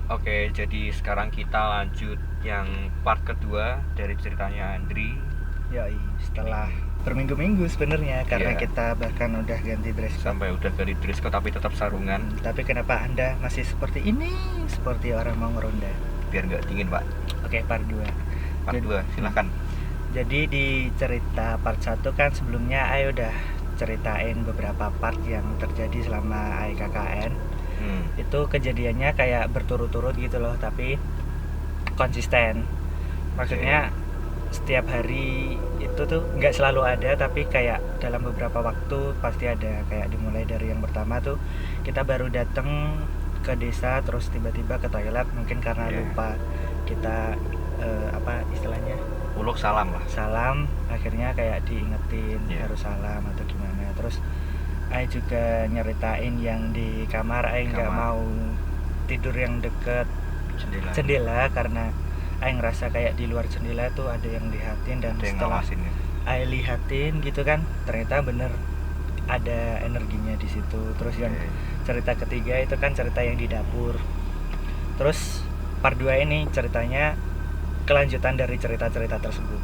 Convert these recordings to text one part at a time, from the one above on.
Oke, jadi sekarang kita lanjut yang part kedua dari ceritanya Andri. Yoi, setelah berminggu-minggu sebenarnya karena Iya. kita bahkan udah ganti dress code. Sampai udah ganti dress code tapi tetap sarungan. Tapi kenapa Anda masih seperti ini? Seperti orang mau ngeronda. Biar nggak dingin, Pak. Oke, part 2. Part 2, silahkan. Jadi di cerita part 1 kan sebelumnya Ai udah ceritain beberapa part yang terjadi selama Ai KKN. Itu kejadiannya kayak berturut-turut gitu loh, tapi konsisten. Maksudnya setiap hari itu tuh nggak selalu ada, tapi kayak dalam beberapa waktu pasti ada. Kayak dimulai dari yang pertama tuh kita baru datang ke desa, terus tiba-tiba ke toilet mungkin karena lupa kita apa istilahnya, Uluk salam lah. salam, akhirnya kayak diingetin harus salam atau gimana. Terus Ai juga nyeritain yang di kamar Ai nggak mau tidur yang deket jendela karena Ai ngerasa kayak di luar jendela tuh ada yang lihatin, dan setelah Ai lihatin gitu kan ternyata bener ada energinya di situ. Terus yang cerita ketiga itu kan cerita yang di dapur. Terus part 2 ini ceritanya kelanjutan dari cerita-cerita tersebut.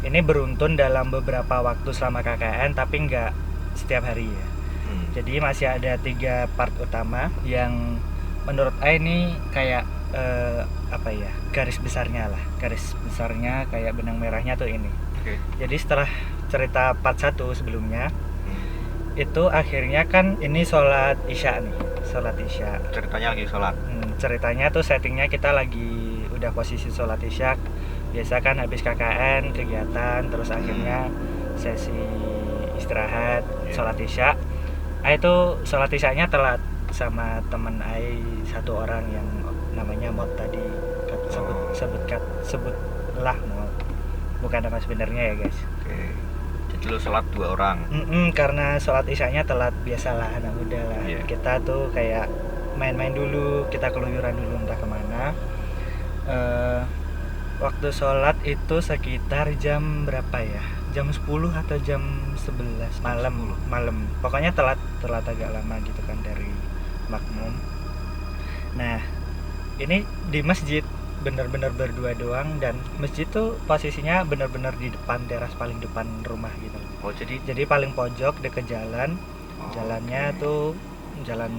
Ini beruntun dalam beberapa waktu selama KKN tapi nggak setiap hari ya. Jadi masih ada 3 part utama yang menurut Ai ini kayak apa ya, garis besarnya kayak benang merahnya tuh ini. Jadi setelah cerita part 1 sebelumnya itu akhirnya kan ini sholat isya. Ceritanya lagi sholat. Ceritanya tuh settingnya kita lagi udah posisi sholat isya. Biasa kan habis KKN kegiatan, terus akhirnya sesi istirahat, sholat isya. Ai tuh sholat isyanya telat sama temen Ai satu orang yang namanya Mod tadi. Sebutlah Mod, bukan nama sebenarnya ya guys. Jadi lo sholat 2 orang. Karena sholat isyanya telat, biasalah anak muda lah. Kita tuh kayak main-main dulu, kita keluyuran dulu entah kemana. Waktu sholat itu sekitar jam berapa ya? Jam 10 atau jam 11 malam. Pokoknya telat agak lama gitu kan dari makmum. Nah, ini di masjid benar-benar berdua doang, dan masjid tuh posisinya benar-benar di depan, teras paling depan rumah gitu. Jadi paling pojok deket jalan. Jalannya tuh jalan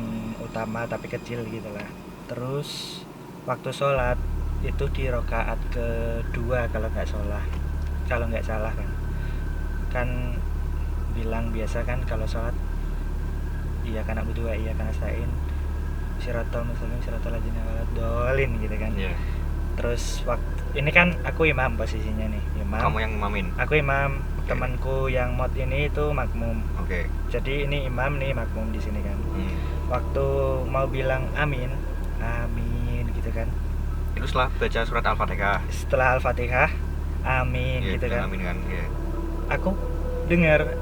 utama tapi kecil gitu lah. Terus waktu sholat itu di rakaat kedua kalau nggak salah kan bilang biasa kan kalau sholat iya kan abu dua iya kan astain siratal muslimin siratal ladzina dolin gitu kan. Terus waktu ini kan aku imam posisinya nih, imam. Kamu yang imamin? Aku imam. Temanku yang Mod ini itu makmum. Jadi ini imam nih, makmum di sini kan. Waktu mau bilang amin gitu kan, itu setelah baca surat Al-Fatihah. Setelah Al-Fatihah amin gitu kan. Amin kan. Aku dengar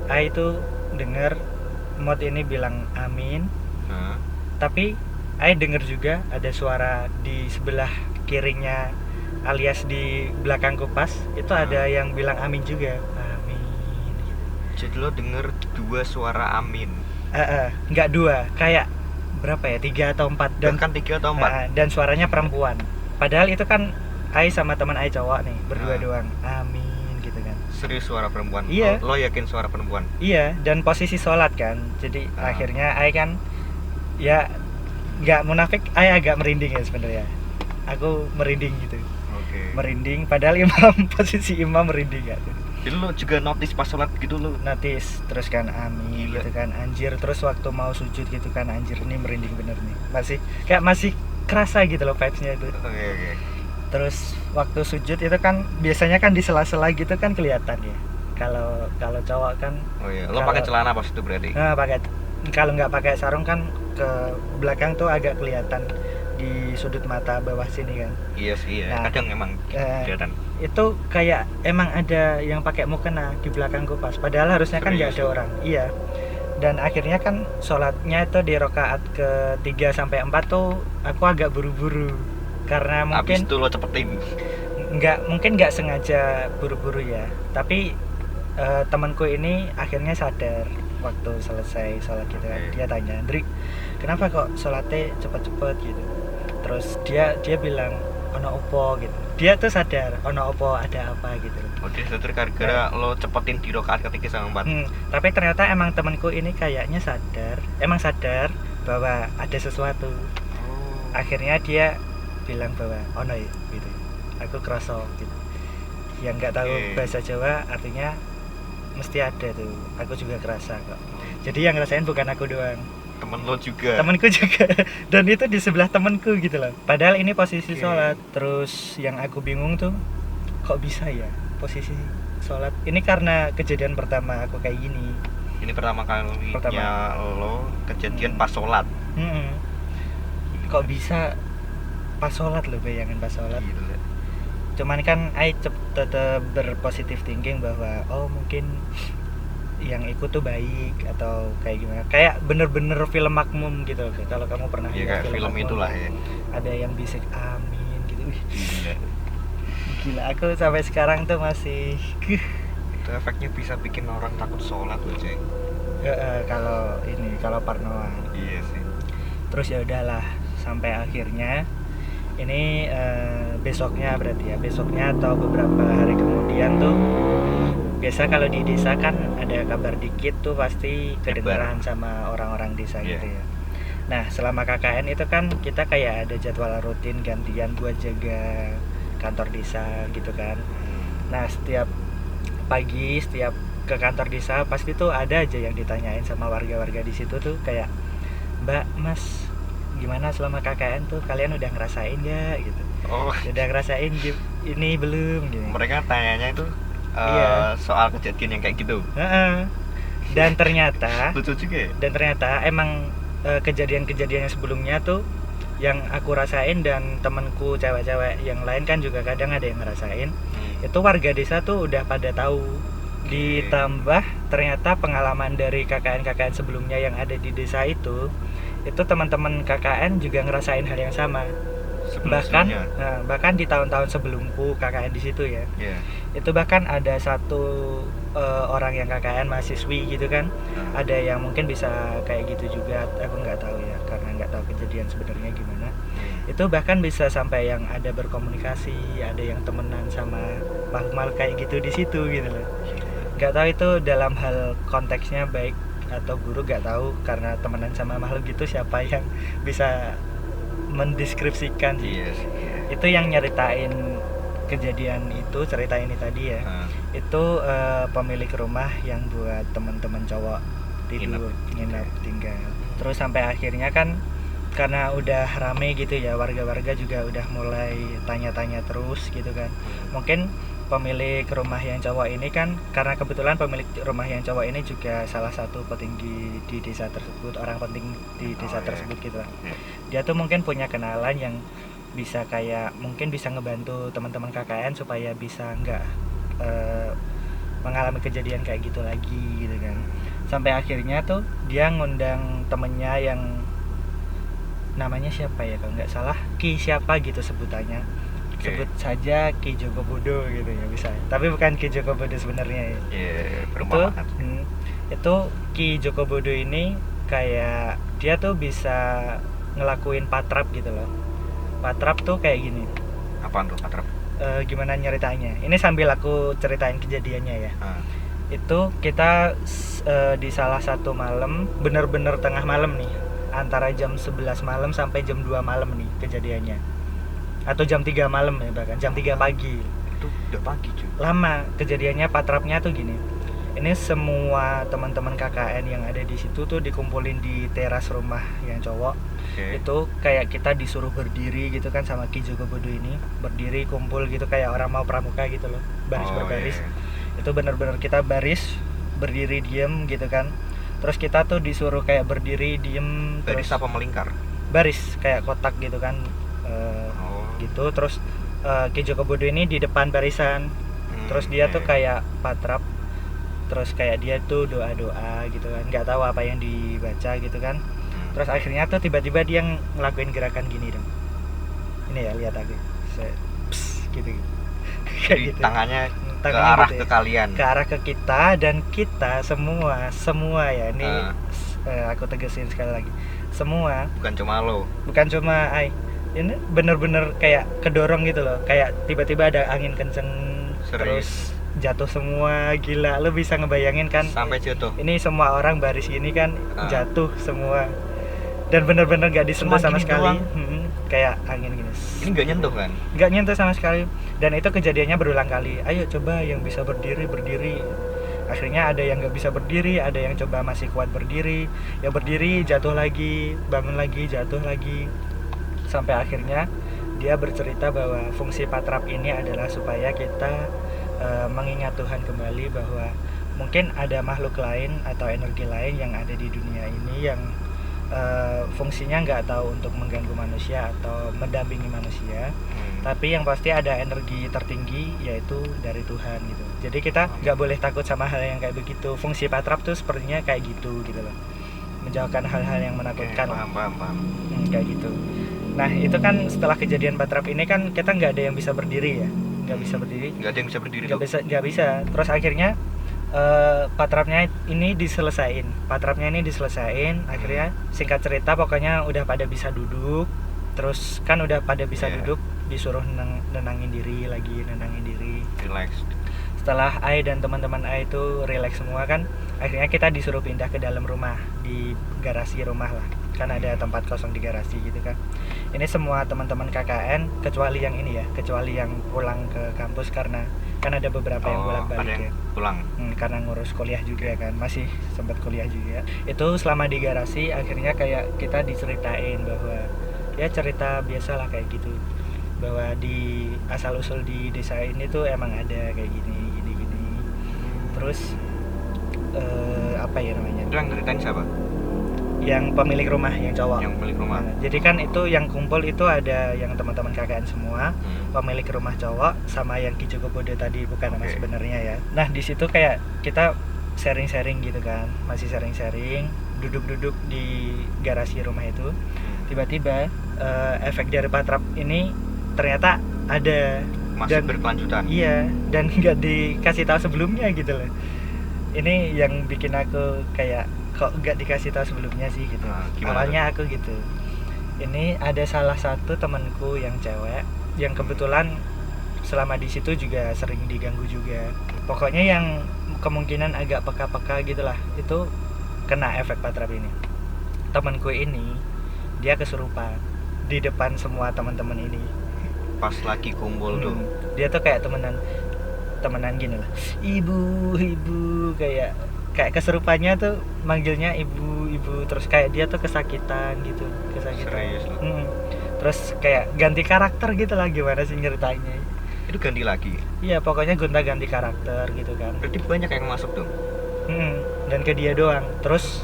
Mod ini bilang amin. Tapi Ai dengar juga ada suara di sebelah kirinya, alias di belakang kupas itu ada yang bilang amin juga. Amin gitu. Jadi lo denger 2 suara amin? Enggak 2, kayak berapa ya, 3 atau 4. Dan kan 3 atau 4. Dan suaranya perempuan. Padahal itu kan Ai sama teman Ai cowok nih, berdua doang. Amin gitu kan. Serius suara perempuan? Iya. Lo yakin suara perempuan? Iya, dan posisi sholat kan. Jadi akhirnya Ai kan ya nggak munafik, Ai agak merinding ya sebenarnya. Aku merinding gitu. Merinding padahal imam posisi imam merinding kan. Jadi lo juga notice pas sholat gitu lo? Notice, terus kan amin. Gila. Gitu kan, anjir. Terus waktu mau sujud gitu kan, anjir ini merinding bener nih. Masih kerasa gitu loh vibes-nya itu. Terus waktu sujud itu kan biasanya kan di sela-sela gitu kan kelihatan ya. Kalau cowok kan. Lo pakai celana pas itu berarti? Kalau nggak pakai sarung kan ke belakang tuh agak kelihatan di sudut mata bawah sini kan. Iya sih ya. Kadang emang kelihatan. Itu kayak emang ada yang pakai mukena di belakang kupas. Padahal harusnya kan nggak ada orang. Iya. Dan akhirnya kan sholatnya itu di rakaat ke-3 sampai 4 tuh aku agak buru-buru karena mungkin. Abis itu lo cepetin? Mungkin nggak sengaja buru-buru ya. Tapi temanku ini akhirnya sadar waktu selesai sholat gitu kan. Dia tanya, "Drik, kenapa kok sholatnya cepet-cepet gitu?" terus dia bilang ono opo gitu, dia tuh sadar ono opo, ada apa gitu. Oh, dia sadar gara-gara lo cepetin di rakaat ketiga sama 4. Tapi ternyata emang temanku ini kayaknya sadar bahwa ada sesuatu. Akhirnya dia bilang bahwa ono ya gitu, aku kroso gitu. Yang nggak tahu bahasa Jawa artinya mesti ada tuh, aku juga kerasa kok. Jadi yang ngerasain bukan aku doang, temenku juga dan itu di sebelah temenku gitu loh, padahal ini posisi sholat. Terus yang aku bingung tuh, kok bisa ya posisi sholat ini, karena kejadian pertama aku kayak gini. Ini pertama kalinya lo kejadian pas sholat. Kok bisa pas sholat lo, bayangin pas sholat. Gila. Cuman kan tetap berpositif thinking bahwa oh mungkin yang ikut tuh baik atau kayak gimana, kayak bener-bener film Makmum gitu. Kalau kamu pernah lihat film Makmum, itulah ya, ada yang bisik amin gitu. Gila, aku sampai sekarang tuh masih itu efeknya bisa bikin orang takut sholat loh cuy. Kalau parnoan. Iya sih. Terus ya udahlah, sampai akhirnya ini besoknya atau beberapa hari kemudian tuh, biasa kalau di desa kan ada kabar dikit tuh pasti kedengaran sama orang-orang desa gitu ya. Nah selama KKN itu kan kita kayak ada jadwal rutin gantian buat jaga kantor desa gitu kan. Nah setiap pagi setiap ke kantor desa pasti tuh ada aja yang ditanyain sama warga-warga di situ tuh, kayak Mbak, Mas, gimana selama KKN tuh, kalian udah ngerasain gak gitu? Udah ngerasain ini belum gitu. Mereka tanyanya itu soal kejadian yang kayak gitu. Dan ternyata lucu juga ya? Dan ternyata emang kejadian-kejadian yang sebelumnya tuh yang aku rasain, dan temanku cewek-cewek yang lain kan juga kadang ada yang ngerasain. Itu warga desa tuh udah pada tahu. Ditambah ternyata pengalaman dari KKN sebelumnya yang ada di desa itu teman-teman KKN juga ngerasain hal yang sama. Bahkan di tahun-tahun sebelumku KKN di situ ya. Itu bahkan ada satu orang yang KKN mahasiswi gitu kan. Ada yang mungkin bisa kayak gitu juga, aku nggak tahu ya, karena nggak tahu kejadian sebenarnya gimana. Itu bahkan bisa sampai yang ada berkomunikasi, ada yang temenan sama makhluk-makhluk kayak gitu di situ gitu loh. Nggak tahu itu dalam hal konteksnya baik atau buruk, nggak tahu, karena temenan sama makhluk gitu siapa yang bisa mendeskripsikan sih. Itu yang nyeritain kejadian itu, cerita ini tadi ya. Itu pemilik rumah yang buat teman-teman cowok tidur nginep tinggal. Terus sampai akhirnya kan karena udah rame gitu ya, warga-warga juga udah mulai tanya-tanya terus gitu kan. Mungkin pemilik rumah yang cowok ini kan, karena kebetulan pemilik rumah yang cowok ini juga salah satu petinggi di desa tersebut, orang penting di desa tersebut gitu lah. Dia tuh mungkin punya kenalan yang bisa kayak mungkin bisa ngebantu teman-teman KKN supaya bisa nggak mengalami kejadian kayak gitu lagi gitu kan. Sampai akhirnya tuh dia ngundang temennya yang namanya siapa ya, kalau nggak salah Ki siapa gitu sebutannya. Sebut saja Ki Joko Bodo gitu ya bisa. Tapi bukan Ki Joko Bodo sebenarnya ya. Itu Ki Joko Bodo ini kayak dia tuh bisa ngelakuin patrap gitu loh. Patrap tuh kayak gini. Apaan tuh patrap? Gimana nyeritanya? Ini sambil aku ceritain kejadiannya ya. Itu kita di salah satu malam, bener-bener tengah malam nih, antara jam 11 malam sampai jam 2 malam nih kejadiannya. Atau jam 3 malam ya, bahkan jam 3 pagi. Itu udah pagi cuy. Lama kejadiannya. Patrapnya tuh gini. Ini semua teman-teman KKN yang ada di situ tuh dikumpulin di teras rumah yang cowok. Itu kayak kita disuruh berdiri gitu kan sama Ki Joko Bodo ini, berdiri kumpul gitu kayak orang mau pramuka gitu loh, baris berbaris. Itu benar-benar kita baris berdiri diem gitu kan. Terus kita tuh disuruh kayak berdiri diem. Baris apa melingkar? Baris kayak kotak gitu kan. Gitu. Terus Ki Joko Bodo ini di depan barisan. Terus dia tuh kayak patrap. Terus kayak dia tuh doa-doa gitu kan, nggak tahu apa yang dibaca gitu kan. Terus akhirnya tuh tiba-tiba dia ngelakuin gerakan gini dong. Ini ya, lihat aku gitu. Kayak gitu. Tangannya ke arah gitu ke kalian, ke arah ke kita, dan kita semua ya ini aku tegesin sekali lagi, semua, bukan cuma lo, bukan cuma Ai, ini bener-bener kayak kedorong gitu loh, kayak tiba-tiba ada angin kenceng. Serius? Terus jatuh semua, gila, lo bisa ngebayangin kan sampai jatuh ini semua orang baris gini kan Ah. jatuh semua dan bener-bener gak disentuh Cuma sama gini sekali. doang? Kayak angin gini ini nggak nyentuh kan? nggak nyentuh sama sekali, dan itu kejadiannya berulang kali. Ayo coba yang bisa berdiri. Akhirnya ada yang nggak bisa berdiri, ada yang coba masih kuat berdiri, ya berdiri jatuh lagi, bangun lagi, jatuh lagi, sampai akhirnya dia bercerita bahwa fungsi patrap ini adalah supaya kita mengingat Tuhan kembali bahwa mungkin ada makhluk lain atau energi lain yang ada di dunia ini yang fungsinya nggak tahu untuk mengganggu manusia atau mendampingi manusia, tapi yang pasti ada energi tertinggi yaitu dari Tuhan gitu. Jadi kita nggak boleh takut sama hal yang kayak begitu. Fungsi patrap tuh sepertinya kayak gitu loh, menjauhkan hal-hal yang menakutkan. Paham. Kayak gitu. Nah itu kan setelah kejadian patrap ini kan kita nggak ada yang bisa berdiri ya, nggak bisa berdiri, nggak ada yang bisa berdiri nggak bisa. Terus akhirnya patrapnya ini diselesain. Akhirnya singkat cerita pokoknya udah pada bisa duduk. Terus kan udah pada bisa duduk, disuruh nenangin diri. relax. Setelah Ai dan teman-teman Ai itu relax semua kan, akhirnya kita disuruh pindah ke dalam rumah, di garasi rumah lah, kan ada tempat kosong di garasi gitu kan. Ini semua teman-teman KKN kecuali yang pulang ke kampus, karena kan ada beberapa yang bolak-balik ya, pulang karena ngurus kuliah juga kan, masih sempat kuliah juga. Itu selama di garasi akhirnya kayak kita diceritain bahwa ya cerita biasalah kayak gitu, bahwa di asal-usul di desa ini tuh emang ada kayak gini. Terus apa ya namanya? Itu yang ceritain siapa? Yang pemilik rumah, yang cowok. Yang pemilik rumah. Nah, jadi kan itu yang kumpul itu ada yang teman-teman KKN semua, pemilik rumah cowok sama yang Ki Joko Bodo tadi, bukan nama sebenarnya ya. Nah di situ kayak kita sharing-sharing gitu kan, masih sharing-sharing, duduk-duduk di garasi rumah itu. Tiba-tiba efek dari patrap ini ternyata ada, masih dan berkelanjutan. Iya, dan nggak dikasih tahu sebelumnya gitu loh. Ini yang bikin aku kayak kok nggak dikasih tahu sebelumnya sih gitu. Awalnya aku gitu. Ini ada salah satu temanku yang cewek yang kebetulan selama di situ juga sering diganggu juga. Pokoknya yang kemungkinan agak peka-peka gitulah, itu kena efek patrap ini. Temanku ini dia kesurupan di depan semua teman-teman ini. Pas lagi kumpul tuh. Dia tuh kayak temenan gini lah. Ibu, kayak kesurupannya tuh manggilnya ibu, terus kayak dia tuh kesakitan. Serius loh. Terus kayak ganti karakter gitu lah, gimana sih ceritanya? Itu ganti lagi? Iya, pokoknya gonta-ganti karakter gitu kan. Berarti banyak yang masuk dong? Dan ke dia doang. Terus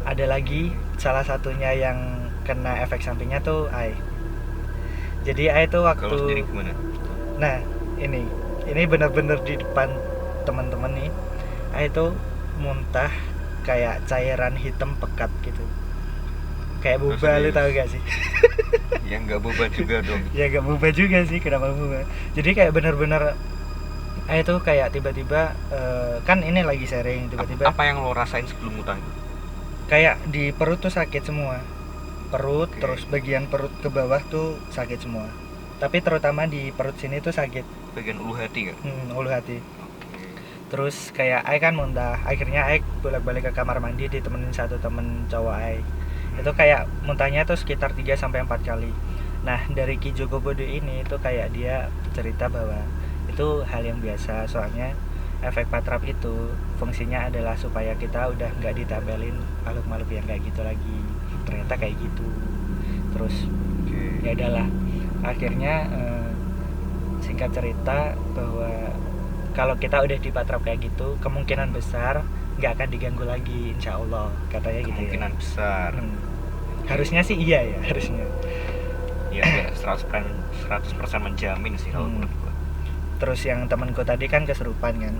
ada lagi salah satunya yang kena efek sampingnya tuh Ai. Jadi Ai tuh waktu kalau sendiri gimana? Nah ini benar-benar di depan teman-teman nih, Ai tuh muntah kayak cairan hitam pekat gitu, kayak boba. Lu tahu gak sih? Ya nggak boba juga dong. Ya nggak boba juga sih, kenapa boba? Jadi kayak benar-benar Ai tuh kayak tiba-tiba kan ini lagi sharing, tiba-tiba apa yang lo rasain sebelum muntah? Kayak di perut tuh sakit semua. Terus bagian perut ke bawah tuh sakit semua, tapi terutama di perut sini tuh sakit, bagian ulu hati kan? Ulu hati. Terus kayak Ai kan muntah, akhirnya Ai bolak-balik ke kamar mandi ditemenin satu temen cowok Ai. Itu kayak muntahnya tuh sekitar 3-4 kali. Nah dari Ki Joko Bodo ini tuh kayak dia cerita bahwa itu hal yang biasa, soalnya efek patrap itu fungsinya adalah supaya kita udah nggak ditambelin makhluk-makhluk yang kayak gitu lagi. Ternyata kayak gitu. Terus ya udahlah, akhirnya singkat cerita bahwa kalau kita udah dipatrap kayak gitu, kemungkinan besar nggak akan diganggu lagi, insya Allah, katanya gitu. Kemungkinan besar. Harusnya sih iya ya, harusnya. Ya 100% menjamin sih kalau menurut gua. Terus yang temanku tadi kan kesurupan kan.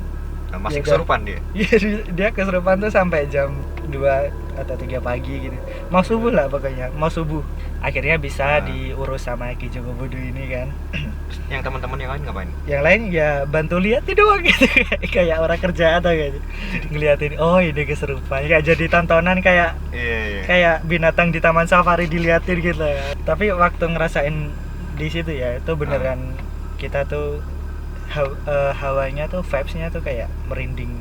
Nah, masih kesurupan dia? Iya, dia kesurupan tuh sampai jam 2 atau 3 pagi gitu. Mau subuh lah pokoknya, mau subuh. akhirnya bisa diurus sama Ki Joko Budu ini kan. Yang teman-teman yang lain ngapain? Yang lain ya bantu liatin doang gitu. Kayak orang kerja atau kayak ngeliatin, oh ini keserupan, kayak jadi tontonan kayak kayak binatang di taman safari diliatin gitu ya. Tapi waktu ngerasain di situ ya, itu beneran kita tuh hawanya tuh, vibes-nya tuh kayak merinding.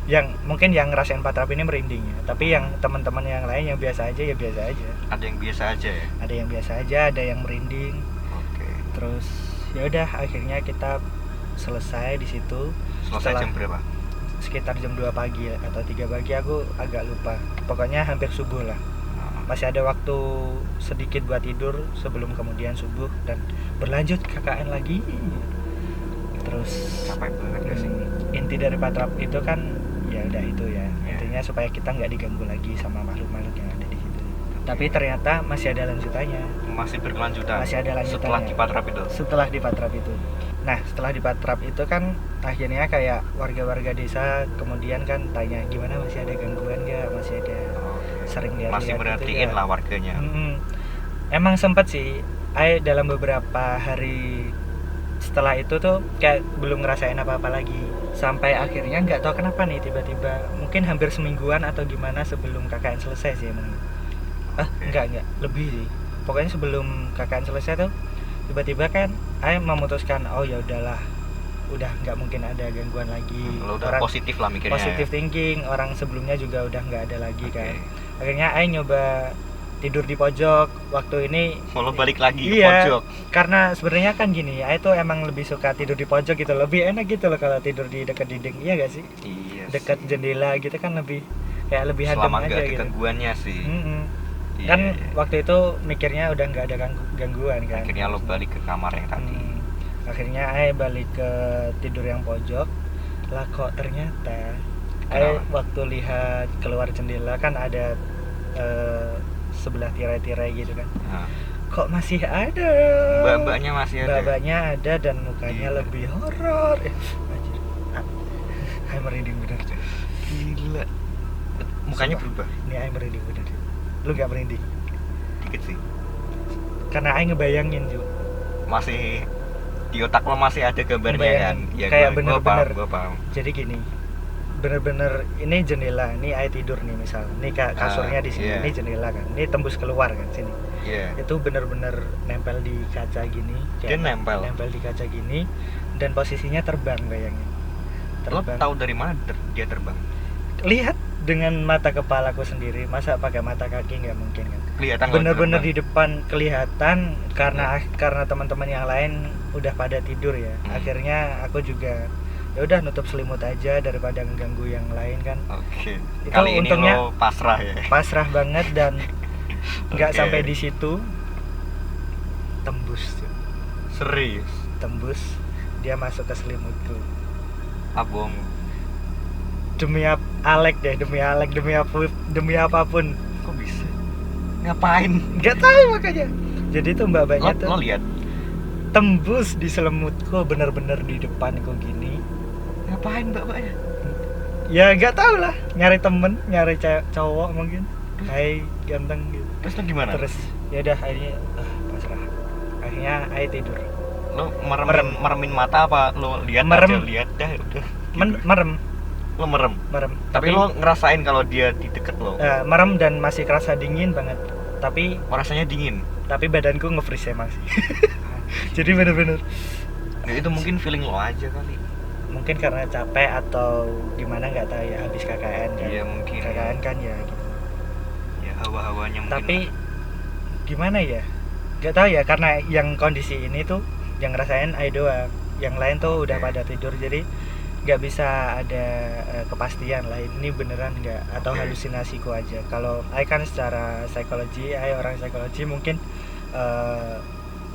Yang mungkin yang ngerasain Patrap ini merinding ya, tapi yang teman-teman yang lain yang biasa aja ya biasa aja. Ada yang biasa aja ya? Ada yang biasa aja, ada yang merinding. Oke. Terus ya udah akhirnya kita selesai di situ. Selesai jam berapa? Sekitar jam 2 pagi atau 3 pagi, aku agak lupa. Pokoknya hampir subuh lah. Masih ada waktu sedikit buat tidur sebelum kemudian subuh dan berlanjut KKN lagi. Terus capek banget gak sih? Inti dari Patrap itu kan ya udah itu ya, intinya supaya kita nggak diganggu lagi sama makhluk-makhluk yang ada di situ. Tapi ternyata masih ada lanjutannya. Masih berkelanjutan. Masih ada lanjutannya. Setelah di Patrap itu. Setelah di Patrap itu. Nah, setelah di Patrap itu kan akhirnya kayak warga-warga desa kemudian kan tanya gimana, masih ada gangguan nggak, masih ada sering dia masih merhatiin lah warganya. Emang sempet sih, dalam beberapa hari setelah itu tuh kayak belum ngerasain apa-apa lagi, sampai akhirnya nggak tahu kenapa nih tiba-tiba mungkin hampir semingguan atau gimana sebelum KKN selesai sih emang. Enggak lebih sih, pokoknya sebelum KKN selesai tuh tiba-tiba kan memutuskan oh ya udahlah, udah nggak mungkin ada gangguan lagi. Udah positif lah mikirnya. Positive thinking, orang sebelumnya juga udah nggak ada lagi kan. Akhirnya nyoba tidur di pojok. Waktu ini lo balik lagi ke pojok. Karena sebenarnya kan gini, itu emang lebih suka tidur di pojok gitu, lebih enak gitu loh kalau tidur di dekat dinding, iya gak sih? Iya. Dekat jendela gitu kan lebih kayak lebih adem aja gitu. Selama nggak ada gangguannya sih. Kan waktu itu mikirnya udah nggak ada gangguan kan. Akhirnya lo balik ke kamar yang tadi. Akhirnya balik ke tidur yang pojok. Lah kok ternyata waktu lihat keluar jendela kan ada sebelah tirai-tirai gitu kan. Kok masih ada? Mbak-mbaknya masih ada. Mbak-mbaknya ada dan mukanya lebih horor. Anjir. Merinding bener. Gila. Mukanya berubah. Ini merinding bener. Lu gak merinding? Dikit sih. Karena ngebayangin juga. Masih di otak lo masih ada gambarnya kan? Ya, kayak bener-bener. Gua paham. Jadi gini, bener-bener ini jendela, ini tidur nih misal, ini kasurnya di sini, ini jendela kan, ini tembus keluar kan sini. Itu bener-bener nempel di kaca gini. Dia nempel di kaca gini dan posisinya terbang, bayangin. Terbang. Lo tahu dari mana dia terbang? Lihat dengan mata kepalaku sendiri, masa pakai mata kaki nggak mungkin kan? Kelihatan. Bener-bener di depan kelihatan karena teman-teman yang lain udah pada tidur ya. Akhirnya aku juga ya udah nutup selimut aja daripada mengganggu yang lain kan. Itu kali ini untungnya lo pasrah ya. Pasrah banget dan nggak sampai di situ. Tembus. Serius? Tembus. Dia masuk ke selimutku. Abong. Demi Alek deh, demi apapun. Kok bisa? Ngapain? Nggak tahu makanya. Jadi tuh mbak-mbaknya tuh. Lo lihat? Tembus di selimutku, bener-bener di depanku gini. Ngapain mbak-mbaknya? Ya nggak tahu lah, nyari temen, nyari cowok mungkin. Hai ganteng gitu. Terus lo gimana? Terus ya udah akhirnya pasrah. Akhirnya tidur. Lo meremin mata apa lo lihat aja, lihat dah udah. Merem. Lo merem. Tapi lo ngerasain kalau dia di deket lo. Merem dan masih kerasa dingin banget. Tapi rasanya dingin. Tapi badanku nge-freeze emang sih. Jadi bener-bener. Ya itu mungkin feeling lo aja kali. Mungkin karena capek atau gimana nggak tahu ya, habis KKN kan. Iya mungkin. KKN kan ya gitu. Ya hawa-hawanya mungkin. Tapi gimana ya? Nggak tahu ya, karena yang kondisi ini tuh yang ngerasain doang. Yang lain tuh udah pada tidur, jadi nggak bisa ada kepastian lah ini beneran nggak atau halusinasiku aja. Kalau kan secara psikologi, orang psikologi mungkin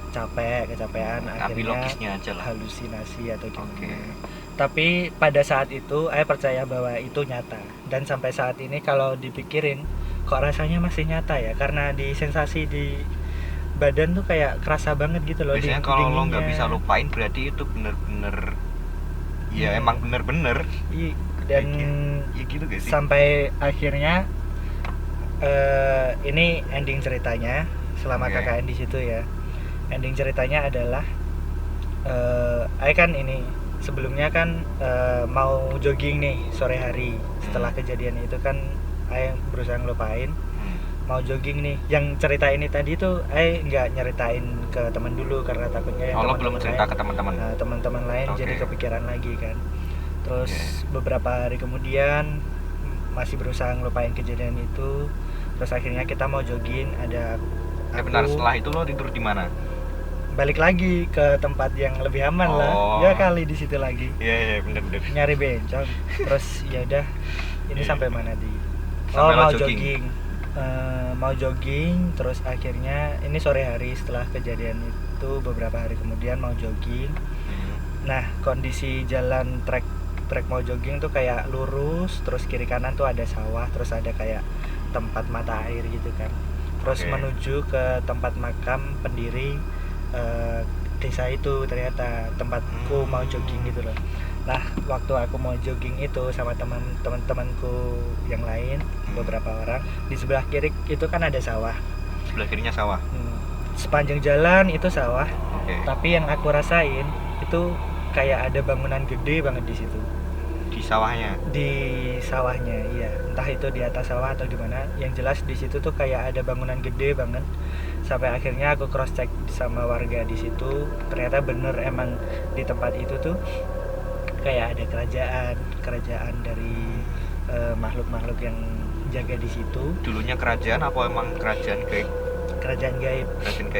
kecapean akhirnya logisnya aja lah, halusinasi atau gimana. Tapi pada saat itu percaya bahwa itu nyata, dan sampai saat ini kalau dipikirin kok rasanya masih nyata ya, karena di sensasi di badan tuh kayak kerasa banget gitu loh. Biasanya kalau lo nggak bisa lupain berarti itu bener-bener ya emang bener-bener. Dan ya gitu gak sih? Sampai akhirnya ini ending ceritanya, selama KKN di situ ya. Ending ceritanya adalah Ai kan ini sebelumnya kan mau jogging nih sore hari. Setelah kejadian itu kan Ai berusaha ngelupain, mau jogging nih. Yang cerita ini tadi tuh Ai nggak nyeritain ke teman dulu karena takutnya yang belum cerita ke teman-teman. Teman-teman lain jadi kepikiran lagi kan. Terus beberapa hari kemudian masih berusaha ngelupain kejadian itu. Terus akhirnya kita mau jogging, ada benar, setelah itu lo tidur di mana? Balik lagi ke tempat yang lebih aman lah. Ya kali di situ lagi. Iya, bener. Nyari bencong. Terus ya udah, ini sampai mana di? Sampai mau jogging. Mau jogging, terus akhirnya ini sore hari setelah kejadian itu beberapa hari kemudian mau jogging. Nah, kondisi jalan trek mau jogging tuh kayak lurus, terus kiri kanan tuh ada sawah, terus ada kayak tempat mata air gitu kan. Terus menuju ke tempat makam pendiri desa itu, ternyata tempatku mau jogging gitu loh. Nah, waktu aku mau jogging itu sama teman-temanku yang lain, beberapa orang, di sebelah kiri itu kan ada sawah. Sebelah kirinya sawah. Sepanjang jalan itu sawah. Tapi yang aku rasain itu kayak ada bangunan gede banget di situ. Di sawahnya? Di sawahnya, iya. Entah itu di atas sawah atau di mana. Yang jelas di situ tuh kayak ada bangunan gede banget. Sampai akhirnya aku cross check sama warga di situ, ternyata bener emang di tempat itu tuh kayak ada kerajaan dari makhluk-makhluk yang jaga di situ. Dulunya kerajaan apa emang kerajaan gaib? Kerajaan gaib.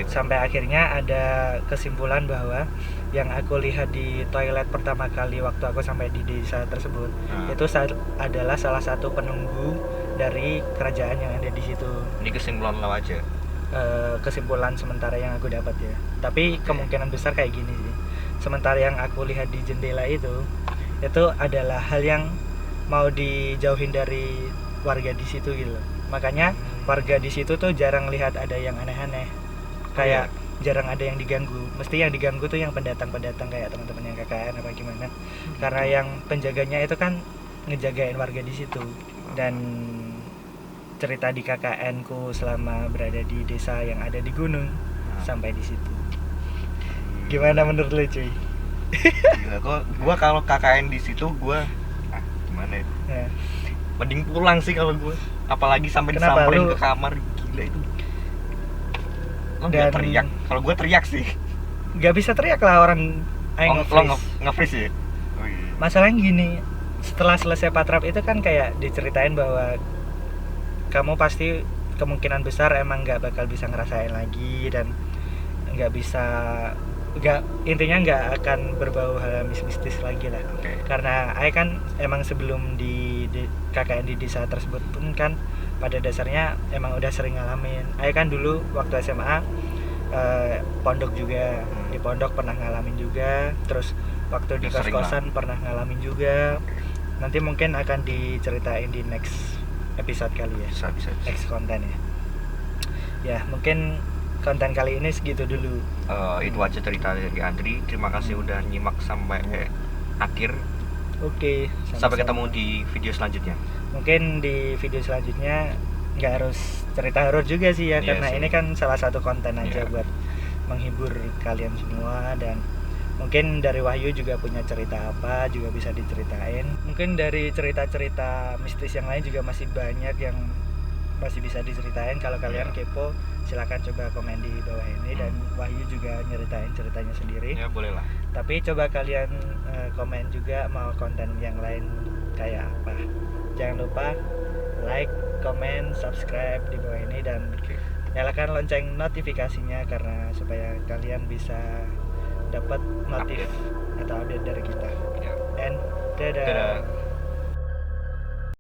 Sampai akhirnya ada kesimpulan bahwa yang aku lihat di toilet pertama kali waktu aku sampai di desa tersebut itu adalah salah satu penunggu dari kerajaan yang ada di situ. Ini kesimpulan lo aja? Kesimpulan sementara yang aku dapat ya. Tapi kemungkinan besar kayak gini sih. Sementara yang aku lihat di jendela itu adalah hal yang mau dijauhin dari warga di situ gitu. Makanya warga di situ tuh jarang lihat ada yang aneh-aneh. Kayak jarang ada yang diganggu. Mesti yang diganggu tuh yang pendatang-pendatang kayak teman-teman yang KKN apa gimana. Karena yang penjaganya itu kan ngejagain warga di situ. Dan cerita di KKN ku selama berada di desa yang ada di gunung sampai di situ. Gimana menurut lu, cuy? Gila, kok gua kalau KKN di situ gua gimana ya? Mending pulang sih kalau gua. Apalagi sampai disamperin ke kamar, gila itu. Lo nggak teriak? Kalau gua teriak sih. Nggak bisa teriak lah orang. Lo nge-freeze ya? Masalahnya gini, setelah selesai patrap itu kan kayak diceritain bahwa kamu pasti kemungkinan besar emang nggak bakal bisa ngerasain lagi dan intinya nggak akan berbau hal mistis lagi lah. Karena Ai kan emang sebelum di KKN di desa tersebut pun kan pada dasarnya emang udah sering ngalamin. Ai kan dulu waktu SMA pondok juga, di pondok pernah ngalamin juga, terus waktu di kos-kosan pernah ngalamin juga. Nanti mungkin akan diceritain di next episode kali ya. Bisa. Next konten ya. Ya, mungkin konten kali ini segitu dulu. Itu aja cerita dari Andri. Terima kasih udah nyimak sampai akhir. Oke, sampai ketemu di video selanjutnya. Mungkin di video selanjutnya nggak harus cerita horor juga sih ya, karena ini kan salah satu konten aja buat menghibur kalian semua. Dan mungkin dari Wahyu juga punya cerita apa juga bisa diceritain. Mungkin dari cerita-cerita mistis yang lain juga masih banyak yang masih bisa diceritain. Kalau kalian kepo silakan coba komen di bawah ini. Dan Wahyu juga nyeritain ceritanya sendiri. Ya boleh lah. Tapi coba kalian komen juga mau konten yang lain kayak apa. Jangan lupa like, comment, subscribe di bawah ini dan nyalakan lonceng notifikasinya karena supaya kalian bisa dapat notif atau update dari kita. And dadah.